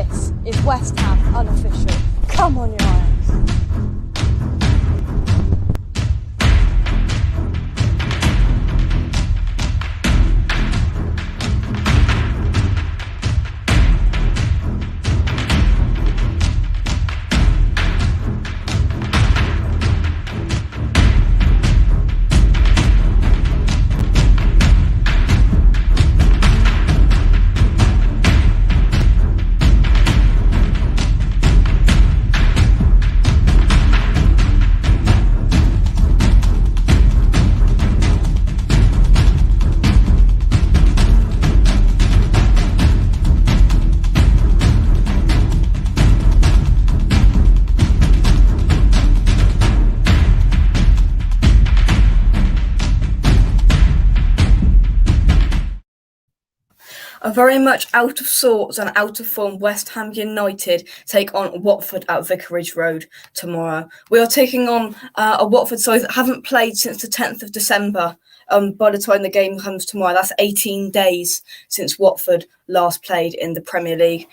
This is West Ham Unofficial. Come on, you Irons. A very much out of sorts and out of form West Ham United take on Watford at Vicarage Road tomorrow. We are taking on a Watford side that haven't played since the 10th of December. By the time the game comes tomorrow, that's 18 days since Watford last played in the Premier League.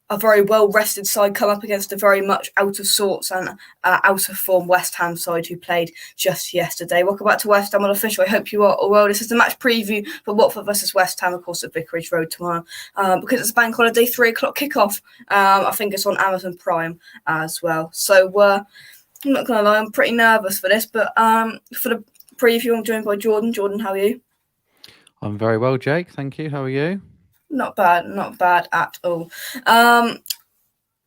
A very well-rested side come up against a very much out of sorts and out of form West Ham side who played just yesterday. Welcome back to West Ham Unofficial. I hope you are all well. This is the match preview for Watford versus West Ham, of course, at Vicarage Road tomorrow. Because it's a bank holiday, 3 o'clock kickoff. I think it's on Amazon Prime as well. So I'm not going to lie, I'm pretty nervous for this. But for the preview, I'm joined by Jordan. Jordan, how are you? I'm very well, Jake. Thank you. How are you? Not bad at all.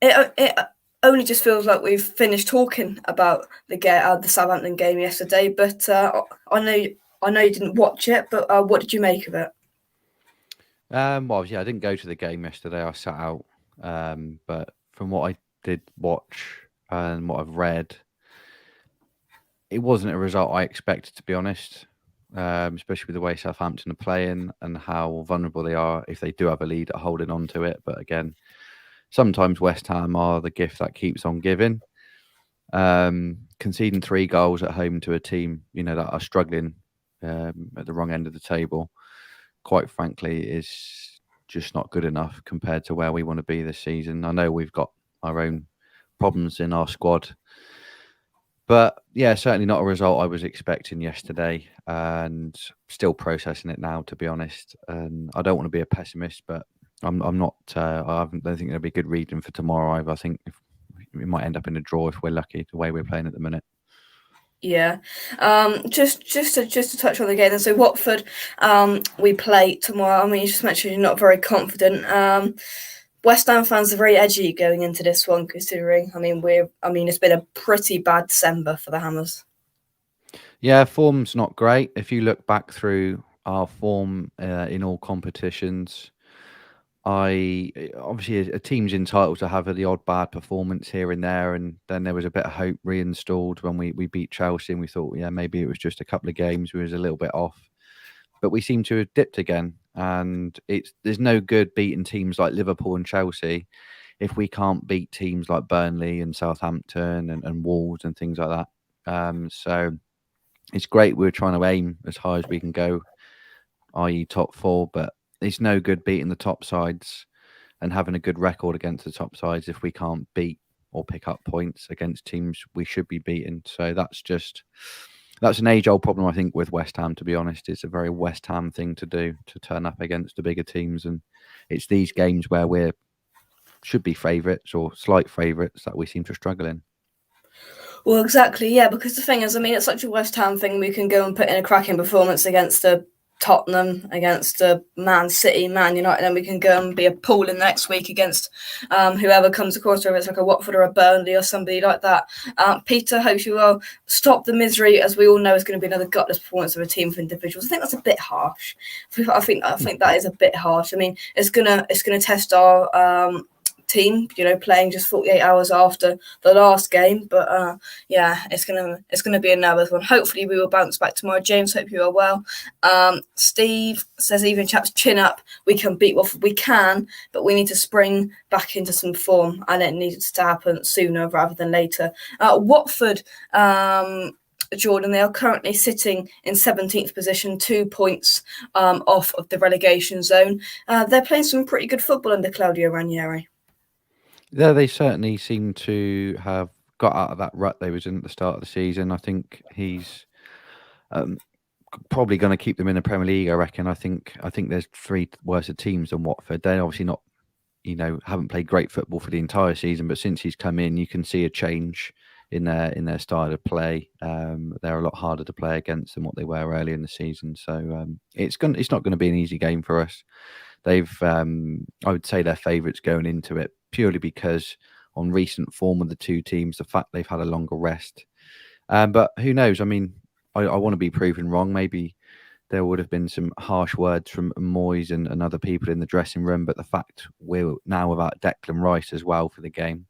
It only just feels like we've finished talking about the Southampton game yesterday, but I know you didn't watch it, but what did you make of it? Well, yeah, I didn't go to the game yesterday. I sat out, but from what I did watch and what I've read, it wasn't a result I expected, to be honest. Especially with the way Southampton are playing and how vulnerable they are if they do have a lead at holding on to it. But again, sometimes West Ham are the gift that keeps on giving. Conceding 3 goals at home to a team, that are struggling at the wrong end of the table, quite frankly, is just not good enough compared to where we want to be this season. I know we've got our own problems in our squad. But yeah, certainly not a result I was expecting yesterday, and still processing it now, to be honest. And I don't want to be a pessimist, but I'm not. I don't think it'll be good reading for tomorrow either. I think we might end up in a draw if we're lucky, the way we're playing at the minute. Yeah, just to touch on the game. So Watford, we play tomorrow. I mean, you just mentioned you're not very confident. West Ham fans are very edgy going into this one, considering, it's been a pretty bad December for the Hammers. Yeah, form's not great. If you look back through our form in all competitions, obviously a team's entitled to have the odd bad performance here and there, and then there was a bit of hope reinstalled when we beat Chelsea, and we thought, yeah, maybe it was just a couple of games we was a little bit off. But we seem to have dipped again, and there's no good beating teams like Liverpool and Chelsea if we can't beat teams like Burnley and Southampton and Wolves and things like that. So it's great we're trying to aim as high as we can go, i.e. top 4, but it's no good beating the top sides and having a good record against the top sides if we can't beat or pick up points against teams we should be beating. So that's an age-old problem, I think, with West Ham, to be honest. It's a very West Ham thing to do, to turn up against the bigger teams. And it's these games where we should be favourites or slight favourites that we seem to struggle in. Well, exactly, yeah, because the thing is, it's such a West Ham thing. We can go and put in a cracking performance against Tottenham, against Man City, Man United, and we can go and be appalling next week against whoever comes across, whether it's like a Watford or a Burnley or somebody like that. Peter, hope you will stop the misery, as we all know is going to be another gutless performance of a team of individuals. I think that's a bit harsh. I think that is a bit harsh. It's gonna test our team, playing just 48 hours after the last game. But it's gonna be a nervous one. Hopefully we will bounce back tomorrow. James, hope you are well. Steve says, even chaps, chin up. We can beat Watford. We can, but we need to spring back into some form, and it needs to happen sooner rather than later. Watford Jordan, they are currently sitting in 17th position, 2 points off of the relegation zone. They're playing some pretty good football under Claudio Ranieri. Yeah, they certainly seem to have got out of that rut they was in at the start of the season. I think he's probably going to keep them in the Premier League. I reckon. I think there's 3 worse teams than Watford. They're obviously not, haven't played great football for the entire season, but since he's come in, you can see a change in their style of play. They're a lot harder to play against than what they were earlier in the season. So it's not going to be an easy game for us. They've, I would say, they're favourites going into it purely because on recent form of the two teams, the fact they've had a longer rest. But who knows? I mean, I want to be proven wrong. Maybe there would have been some harsh words from Moyes and other people in the dressing room, but the fact we're now without Declan Rice as well for the game,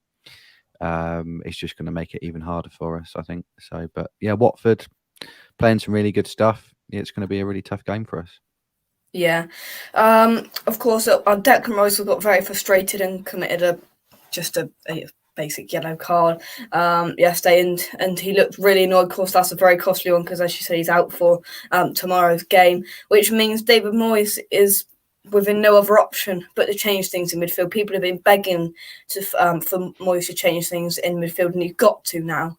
it's just going to make it even harder for us, I think. So, but yeah, Watford playing some really good stuff. It's going to be a really tough game for us. Yeah. Of course, Declan Rice got very frustrated and committed a basic yellow card yesterday, and he looked really annoyed. Of course, that's a very costly one because, as you said, he's out for tomorrow's game, which means David Moyes is within no other option but to change things in midfield. People have been begging for Moyes to change things in midfield, and he's got to now.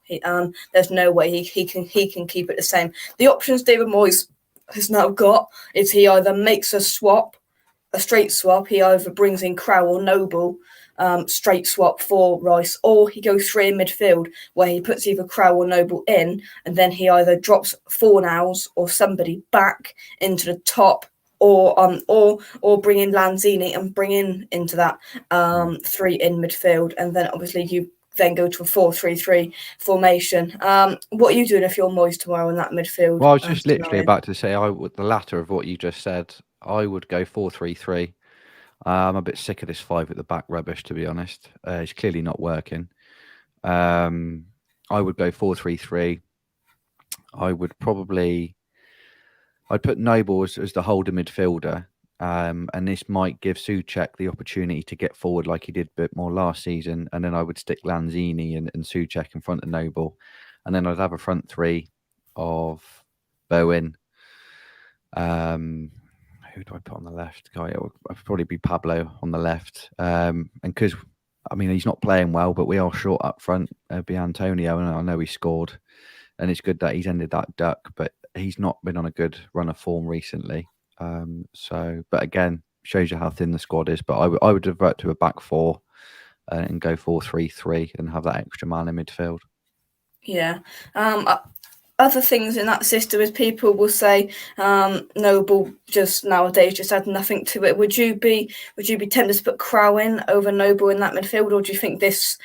There's no way he can keep it the same. The options David Moyes has now got is he either makes a straight swap, he either brings in Crow or Noble, straight swap for Rice, or he goes 3 in midfield where he puts either Crow or Noble in, and then he either drops Fornals or somebody back into the top, or bring in Lanzini and bring into that 3 in midfield, and then obviously you then go to a 4-3-3 formation. What are you doing if you're Moyes tomorrow in that midfield? Well, I was just literally about to say the latter of what you just said. I would go 4-3-3. I'm a bit sick of this 5 at the back rubbish, to be honest. It's clearly not working. I would go 4-3-3. I'd put Noble as the holder midfielder. And this might give Souček the opportunity to get forward like he did a bit more last season. And then I would stick Lanzini and Souček in front of Noble. And then I'd have a front 3 of Bowen. Who do I put on the left? It would probably be Pablo on the left. And because, I mean, he's not playing well, but we are short up front. It'd be Antonio, and I know he scored. And it's good that he's ended that duck, but he's not been on a good run of form recently. But again, shows you how thin the squad is. But I would revert to a back 4 and go 4-3-3 and have that extra man in midfield. Yeah. Other things in that system is people will say Noble just nowadays just had nothing to it. Would you be tempted to put Crow in over Noble in that midfield, or do you think this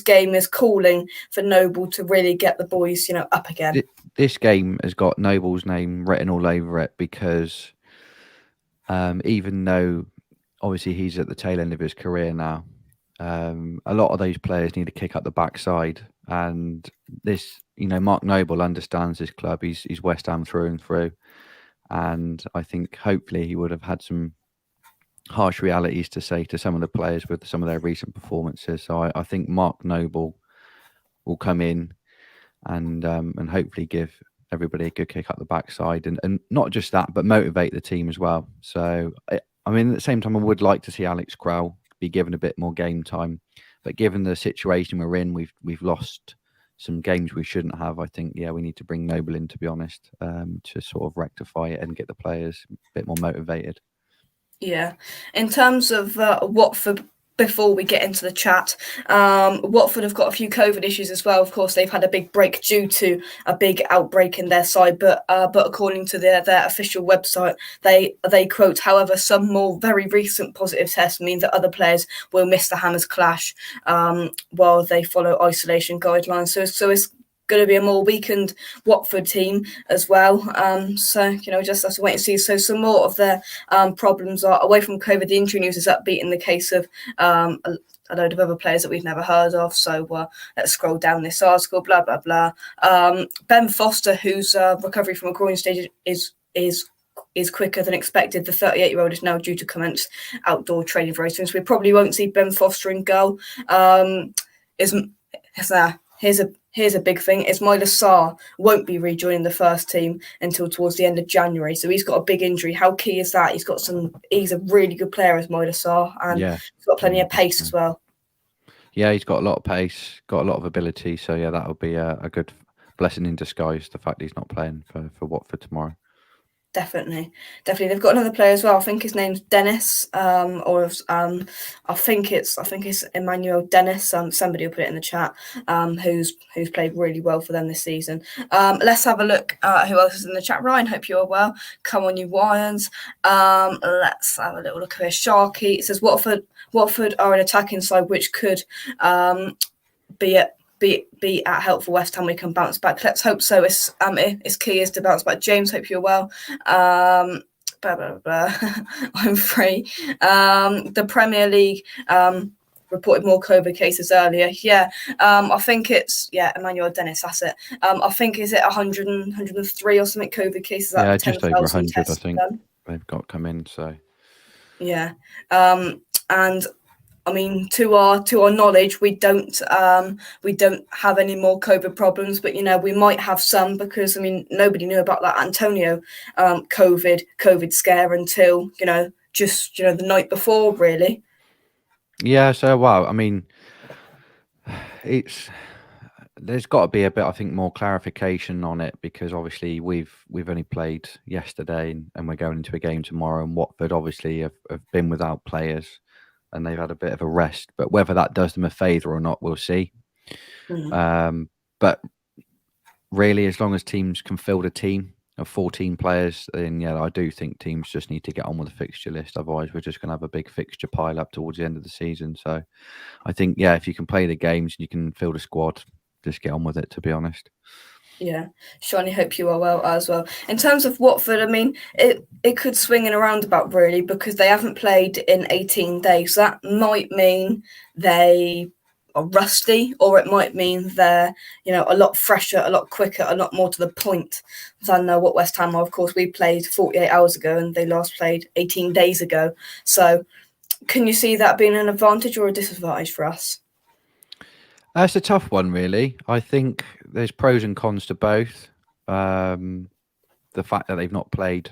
game is calling for Noble to really get the boys up again? This game has got Noble's name written all over it because even though obviously he's at the tail end of his career now, a lot of those players need to kick up the backside, and this. Mark Noble understands his club. He's West Ham through and through. And I think hopefully he would have had some harsh realities to say to some of the players with some of their recent performances. So I think Mark Noble will come in and hopefully give everybody a good kick up the backside. And not just that, but motivate the team as well. So, I mean, at the same time, I would like to see Alex Crow be given a bit more game time. But given the situation we're in, we've lost some games we shouldn't have. I think, we need to bring Noble in, to be honest, to sort of rectify it and get the players a bit more motivated. Yeah. In terms of Watford, before we get into the chat, Watford have got a few COVID issues as well. Of course, they've had a big break due to a big outbreak in their side, but according to their official website, they quote, however, some more very recent positive tests mean that other players will miss the Hammers clash while they follow isolation guidelines. So it's going to be a more weakened Watford team as well. Just have to wait and see. So some more of their problems are away from COVID. The injury news is upbeat in the case of a load of other players that we've never heard of. So let's scroll down this article, blah, blah, blah. Ben Foster, whose recovery from a groin stage is quicker than expected. The 38-year-old is now due to commence outdoor training very soon. So we probably won't see Ben Foster in goal. here's a big thing. Ismaila Sarr won't be rejoining the first team until towards the end of January, so he's got a big injury. How key is that? He's a really good player, Ismaila Sarr, and he's got plenty of pace as well. Yeah, he's got a lot of pace, got a lot of ability. So yeah, that'll be a good blessing in disguise. The fact he's not playing for Watford tomorrow. Definitely. They've got another player as well. I think his name's Dennis, I think it's Emmanuel Dennis. Somebody will put it in the chat. Who's played really well for them this season. Let's have a look at who else is in the chat. Ryan, hope you're well. Come on, you Wyans. Let's have a little look here. Sharky, it says Watford are an attacking side which could be at help for West Ham. We can bounce back. Let's hope so. It's key is to bounce back. James, hope you're well. Blah, blah, blah. I'm free. The Premier League reported more COVID cases earlier. Yeah, I think it's Emmanuel Dennis. That's it. I think is it 100 103 or something COVID cases. Yeah, just over 100. I think they've got come in. So yeah, and I mean, to our knowledge, we don't have any more COVID problems, but we might have some because nobody knew about that Antonio COVID scare until just the night before, really. Yeah. So wow. There's got to be a bit, I think, more clarification on it because obviously we've only played yesterday and we're going into a game tomorrow, and Watford obviously have been without players. And they've had a bit of a rest, but whether that does them a favour or not, we'll see. But really, as long as teams can field a team of 14 players, then I do think teams just need to get on with the fixture list. Otherwise, we're just going to have a big fixture pile up towards the end of the season. So I think, if you can play the games and you can field a squad, just get on with it, to be honest. Yeah, Sean, I hope you are well as well. In terms of Watford, it could swing in a roundabout really because they haven't played in 18 days. That might mean they are rusty, or it might mean they're a lot fresher, a lot quicker, a lot more to the point than what West Ham are. Of course, we played 48 hours ago and they last played 18 days ago. So, can you see that being an advantage or a disadvantage for us? That's a tough one, really. I think there's pros and cons to both. The fact that they've not played,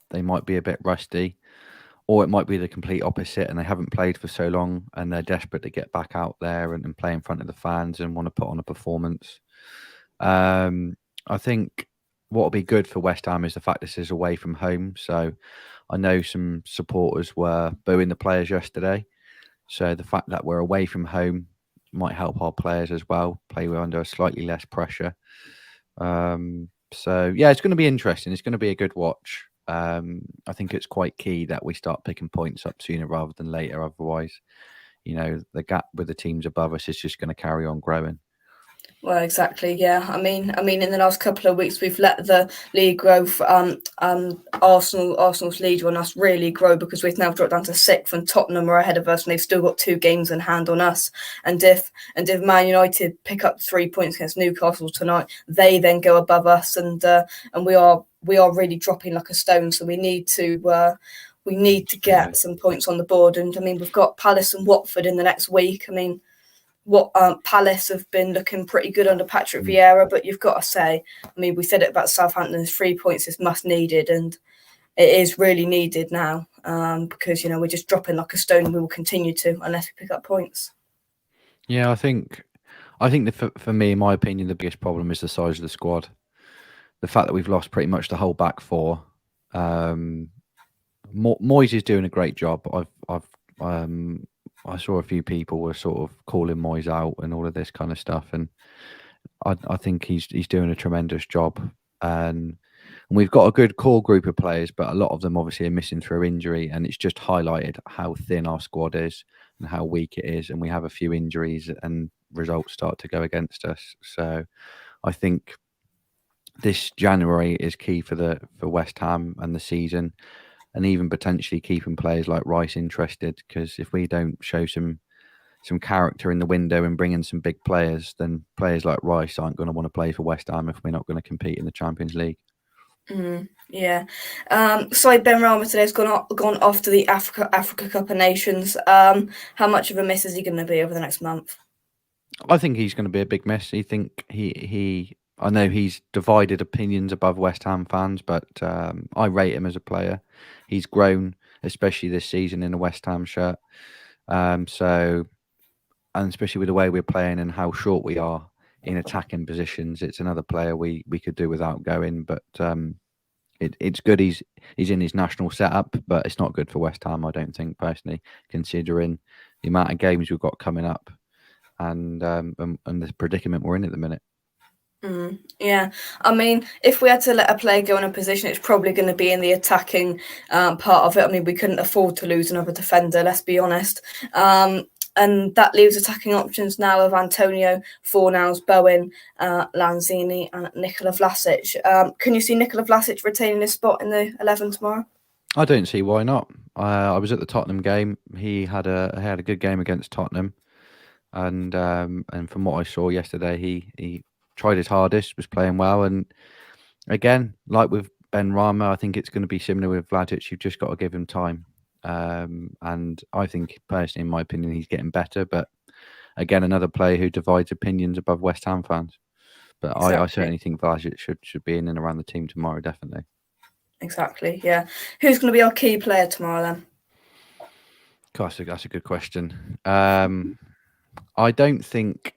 they might be a bit rusty, or it might be the complete opposite and they haven't played for so long and they're desperate to get back out there and play in front of the fans and want to put on a performance. I think what will be good for West Ham is the fact this is away from home. So I know some supporters were booing the players yesterday. So the fact that we're away from home might help our players as well, play under a slightly less pressure. So it's going to be interesting. It's going to be a good watch. I think it's quite key that we start picking points up sooner rather than later. Otherwise, the gap with the teams above us is just going to carry on growing. Well, exactly. Yeah, I mean, in the last couple of weeks, we've let the league grow. Arsenal's lead on us really grow because we've now dropped down to 6th, and Tottenham are ahead of us, and they've still got 2 games in hand on us. And if Man United pick up 3 points against Newcastle tonight, they then go above us, and we are really dropping like a stone. So we need to get some points on the board. And we've got Palace and Watford in the next week. Palace have been looking pretty good under Patrick Vieira, but you've got to say, we said it about Southampton, 3 points is must needed, and it is really needed now because we're just dropping like a stone, and we will continue to unless we pick up points. Yeah, I think that for me, in my opinion, the biggest problem is the size of the squad. The fact that we've lost pretty much the whole back four. Moyes is doing a great job. I saw a few people were sort of calling Moyes out and all of this kind of stuff, and I think he's doing a tremendous job. And we've got a good core group of players, but a lot of them obviously are missing through injury, and it's just highlighted how thin our squad is and how weak it is. And we have a few injuries, and results start to go against us. So I think this January is key for West Ham and the season. And even potentially keeping players like Rice interested, because if we don't show some character in the window and bring in some big players, then players like Rice aren't going to want to play for West Ham if we're not going to compete in the Champions League. Yeah. Said Benrahma today's gone off to the Africa Cup of Nations. How much of a miss is he going to be over the next month? I think he's going to be a big miss. I know he's divided opinions above West Ham fans, but I rate him as a player. He's grown, especially this season in a West Ham shirt. So, and especially with the way we're playing and how short we are in attacking positions, it's another player we could do without going. But it's good he's in his national setup, but it's not good for West Ham, I don't think, personally, considering the amount of games we've got coming up and the predicament we're in at the minute. Yeah, I mean, if we had to let a player go in a position, it's probably going to be in the attacking part of it. I mean, we couldn't afford to lose another defender, let's be honest. And that leaves attacking options now of Antonio, Fornals, Bowen, Lanzini, and Nikola Vlasic. Can you see Nikola Vlasic retaining his spot in the 11 tomorrow? I don't see why not. I was at the Tottenham game. He had a good game against Tottenham, and from what I saw yesterday, he tried his hardest, was playing well, and again, like with Ben Rama, I think it's going to be similar with Vlasic. You've just got to give him time, and I think personally, in my opinion, he's getting better. But again, another player who divides opinions above West Ham fans. But Exactly. I certainly think Vlasic should be in and around the team tomorrow, definitely. Exactly, yeah. Who's going to be our key player tomorrow then? Gosh, that's a good question. I don't think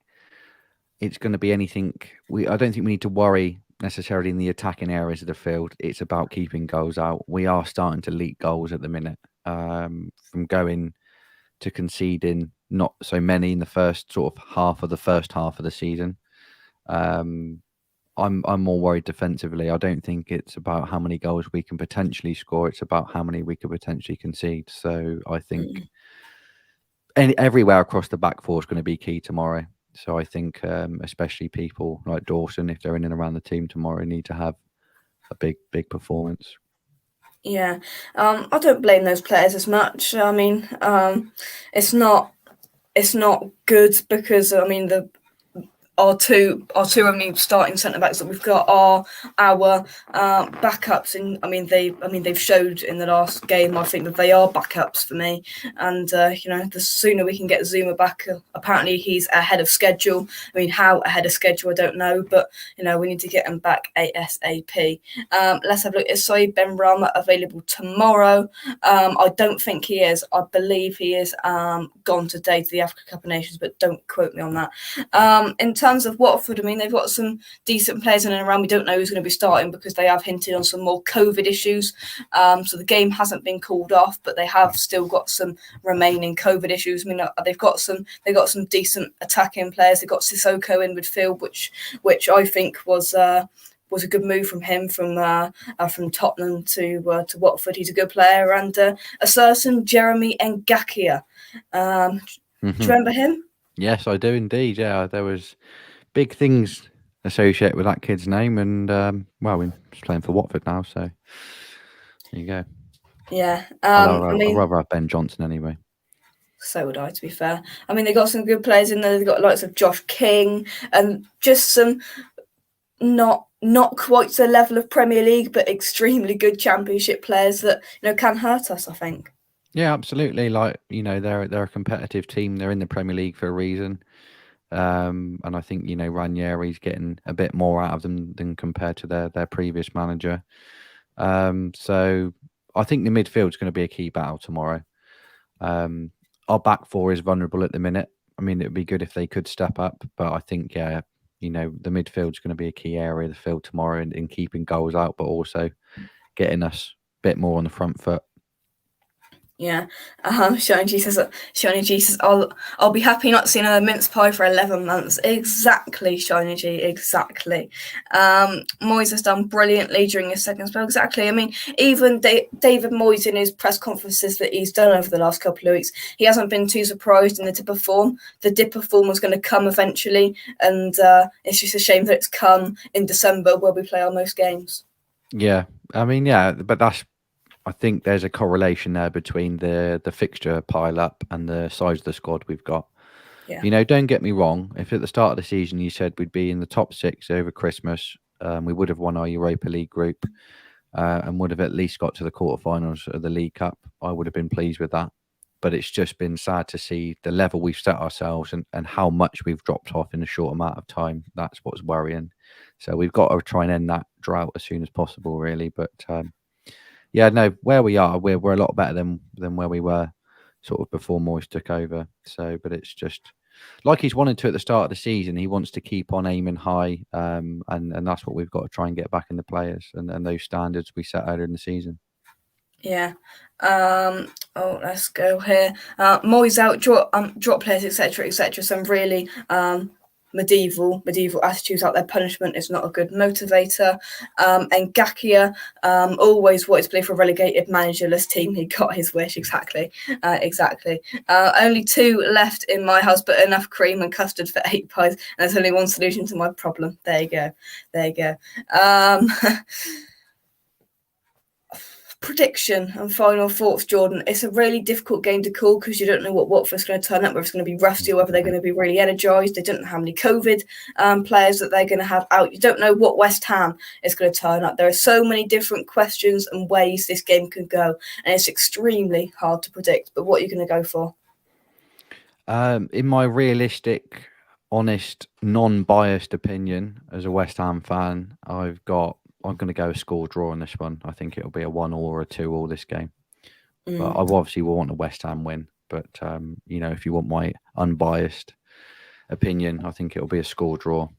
it's going to be anything. I don't think we need to worry necessarily in the attacking areas of the field. It's about keeping goals out. We are starting to leak goals at the minute, from going to conceding not so many in the first sort of half of the season. I'm more worried defensively. I don't think it's about how many goals we can potentially score. It's about how many we could potentially concede. So I think everywhere across the back four is going to be key tomorrow. So I think especially people like Dawson, if they're in and around the team tomorrow, need to have a big performance. Yeah, I don't blame those players as much. I mean, it's not good because I mean our two only starting centre backs that we've got are our backups, and they've showed in the last game. I think that they are backups for me, and the sooner we can get Zuma back, apparently he's ahead of schedule. I mean, how ahead of schedule I don't know, but we need to get him back ASAP. Let's have a look. Is Saeed Benrahma available tomorrow? I don't think he is. I believe he is gone today to the Africa Cup of Nations, but don't quote me on that. In terms of Watford, I mean, they've got some decent players in and around. We don't know who's going to be starting because they have hinted on some more COVID issues. So the game hasn't been called off, but they have still got some remaining COVID issues. I mean, they've got some decent attacking players. They've got Sissoko in midfield, which I think was a good move from him from Tottenham to Watford. He's a good player, and a certain Jeremy Ngakia. Do you remember him? Yes, I do indeed. Yeah, there was big things associated with that kid's name, and he's playing for Watford now, so there you go. Yeah, I'd rather have Ben Johnson anyway. So would I, to be fair. I mean, they got some good players in there. They've got lots of Josh King and just some not quite the level of Premier League, but extremely good Championship players that can hurt us, I think. Yeah, absolutely. Like they're a competitive team. They're in the Premier League for a reason, and I think Ranieri's getting a bit more out of them than compared to their previous manager. So I think the midfield is going to be a key battle tomorrow. Our back four is vulnerable at the minute. I mean, it would be good if they could step up, but I think the midfield is going to be a key area of the field tomorrow in keeping goals out, but also getting us a bit more on the front foot. Yeah, Shiny G says, I'll be happy not seeing another mince pie for 11 months. Exactly, Shiny G, exactly. Moyes has done brilliantly during his second spell. Exactly. I mean, even David Moyes in his press conferences that he's done over the last couple of weeks, he hasn't been too surprised in the dip of form. The dip of form was going to come eventually, and it's just a shame that it's come in December where we play our most games. Yeah, I mean, but I think there's a correlation there between the fixture pile up and the size of the squad we've got. Yeah. Don't get me wrong. If at the start of the season you said we'd be in the top 6 over Christmas, we would have won our Europa League group and would have at least got to the quarterfinals of the League Cup, I would have been pleased with that. but it's just been sad to see the level we've set ourselves and how much we've dropped off in a short amount of time. That's what's worrying. So we've got to try and end that drought as soon as possible, really. But yeah, no, where we are, we're a lot better than where we were sort of before Moyes took over. So, but it's just like he's wanted to at the start of the season. He wants to keep on aiming high, and that's what we've got to try and get back in the players and those standards we set earlier in the season. Yeah. Let's go here. Moyes out, drop players, etc., etc. Some really medieval attitudes out there. Punishment is not a good motivator. And Gakia always wanted to play for a relegated managerless team. He got his wish. Exactly. Only 2 left in my house, but enough cream and custard for 8 pies. And there's only one solution to my problem. There you go. Prediction and final thoughts, Jordan. It's a really difficult game to call because you don't know what Watford's going to turn up, whether it's going to be rusty or whether they're going to be really energised. They don't know how many COVID players that they're going to have out. You don't know what West Ham is going to turn up. There are so many different questions and ways this game could go, and it's extremely hard to predict. But what are you going to go for? In my realistic, honest, non-biased opinion, as a West Ham fan, I'm going to go a score draw on this one. I think it'll be a 1-1 or a 2-2 this game. But I obviously will want a West Ham win. But, if you want my unbiased opinion, I think it'll be a score draw.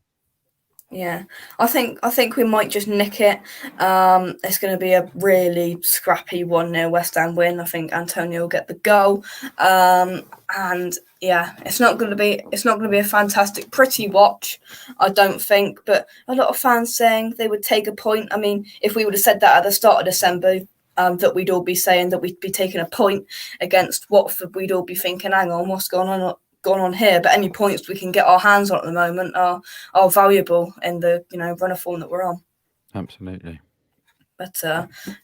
Yeah, I think we might just nick it. It's going to be a really scrappy 1-0 West Ham win. I think Antonio will get the goal. And yeah, it's not going to be a fantastic, pretty watch, I don't think. But a lot of fans saying they would take a point. I mean, if we would have said that at the start of December, that we'd all be saying that we'd be taking a point against Watford, we'd all be thinking, hang on, what's going on here? But any points we can get our hands on at the moment are valuable in the run of form that we're on. Absolutely. But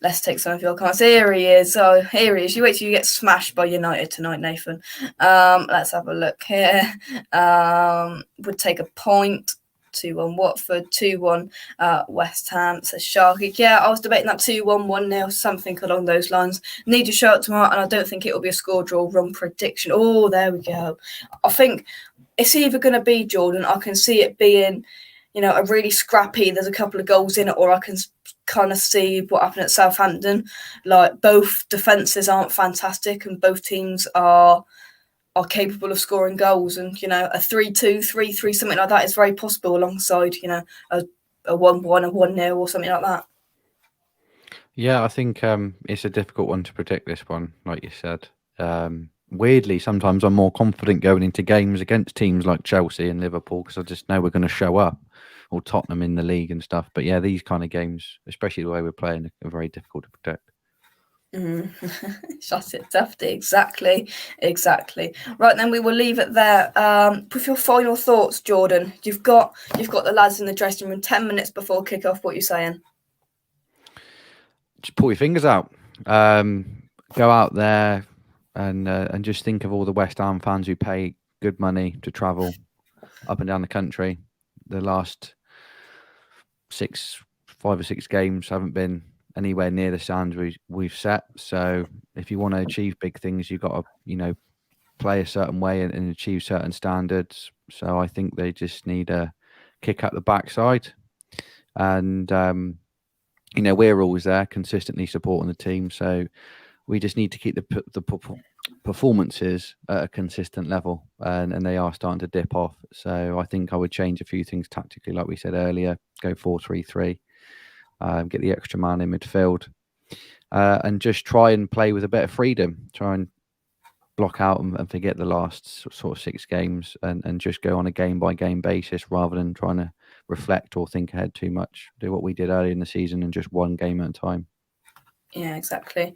let's take some of your comments. Here he is. Oh, here he is. You wait till you get smashed by United tonight, Nathan. Let's have a look here. Would take a point. 2-1 Watford, 2-1 West Ham, says Sharky. Yeah, I was debating that 2-1, 1-0, something along those lines. Need to show up tomorrow, and I don't think it will be a score draw run prediction. Oh, there we go. I think it's either going to be, Jordan, I can see it being, a really scrappy, there's a couple of goals in it, or I can kind of see what happened at Southampton. Like, both defences aren't fantastic, and both teams are capable of scoring goals, and a 3-2, 3-3, something like that is very possible alongside a 1-1, a 1-0 or something like that. Yeah, I think it's a difficult one to predict, this one, like you said. Weirdly, sometimes I'm more confident going into games against teams like Chelsea and Liverpool because I just know we're going to show up, or Tottenham in the league and stuff. But yeah, these kind of games, especially the way we're playing, are very difficult to predict. Shut it, Dufty. Exactly. Right, then we will leave it there. With your final thoughts, Jordan, you've got the lads in the dressing room 10 minutes before kick-off. What are you saying? Just pull your fingers out. Go out there and just think of all the West Ham fans who pay good money to travel up and down the country. The last 5 or 6 games haven't been anywhere near the stands we've set. So if you want to achieve big things, you've got to, play a certain way and achieve certain standards. So I think they just need a kick up the backside. And, we're always there consistently supporting the team. So we just need to keep the performances at a consistent level. And they are starting to dip off. So I think I would change a few things tactically, like we said earlier, go 4-3-3. Get the extra man in midfield, and just try and play with a bit of freedom. Try and block out and forget the last sort of 6 games and just go on a game-by-game basis rather than trying to reflect or think ahead too much. Do what we did earlier in the season and just one game at a time. Yeah, exactly.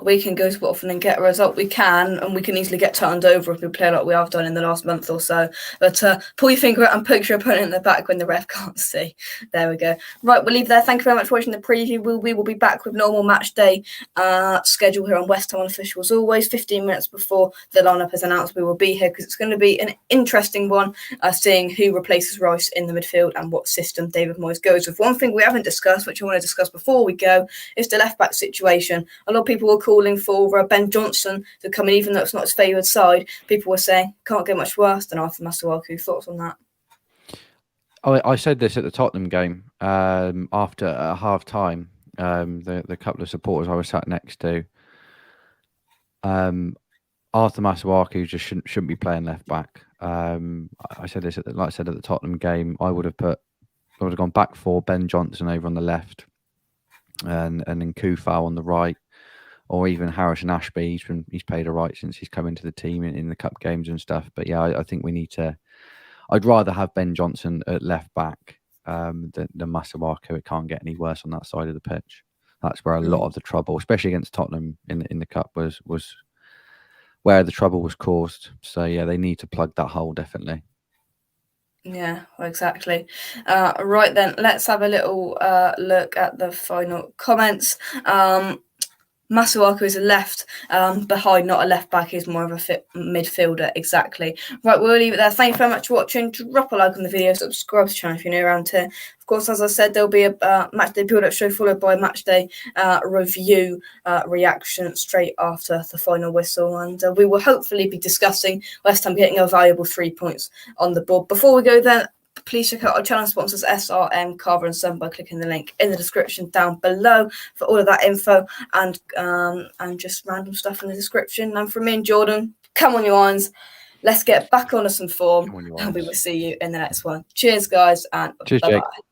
We can go to Watford and get a result. We can, and we can easily get turned over if we play like we have done in the last month or so. But pull your finger out and poke your opponent in the back when the ref can't see. There we go. Right, we'll leave there. Thank you very much for watching the preview. We will be back with normal match day schedule here on West Ham Unofficial as always. 15 minutes before the lineup is announced, we will be here because it's going to be an interesting one, seeing who replaces Rice in the midfield and what system David Moyes goes with. One thing we haven't discussed, which I want to discuss before we go, is the left back left-back situation. A lot of people were calling for Ben Johnson to come in, even though it's not his favoured side. People were saying, can't get much worse than Arthur Masuaku. Thoughts on that? I said this at the Tottenham game after half time. The couple of supporters I was sat next to, Arthur Masuaku just shouldn't be playing left back. I said this like I said at the Tottenham game. I would have gone back for Ben Johnson over on the left, and then Kufau on the right, or even Harrison Ashby. He's played all right since he's come into the team in the cup games and stuff. But yeah, I think we need to. I'd rather have Ben Johnson at left back than Masuaku. It can't get any worse on that side of the pitch. That's where a lot of the trouble, especially against Tottenham in the cup, was where the trouble was caused. So yeah, they need to plug that hole definitely. Yeah, well, exactly. Right then, let's have a little look at the final comments. Masuaku is a left behind, not a left back. He's more of a midfielder. Exactly. Right, we'll leave it there. Thank you very much for watching. Drop a like on the video, subscribe to the channel if you're new around here. Of course, as I said, there'll be a matchday build-up show followed by a matchday review reaction straight after the final whistle, and we will hopefully be discussing West Ham getting a valuable 3 points on the board. Before we go then, please check out our channel sponsors SRM, Carver and Son by clicking the link in the description down below for all of that info and just random stuff in the description. And from me and Jordan, come on, you irons. Let's get back onto some form, and we will see you in the next one. Cheers, guys, and cheers, bye-bye. Jake.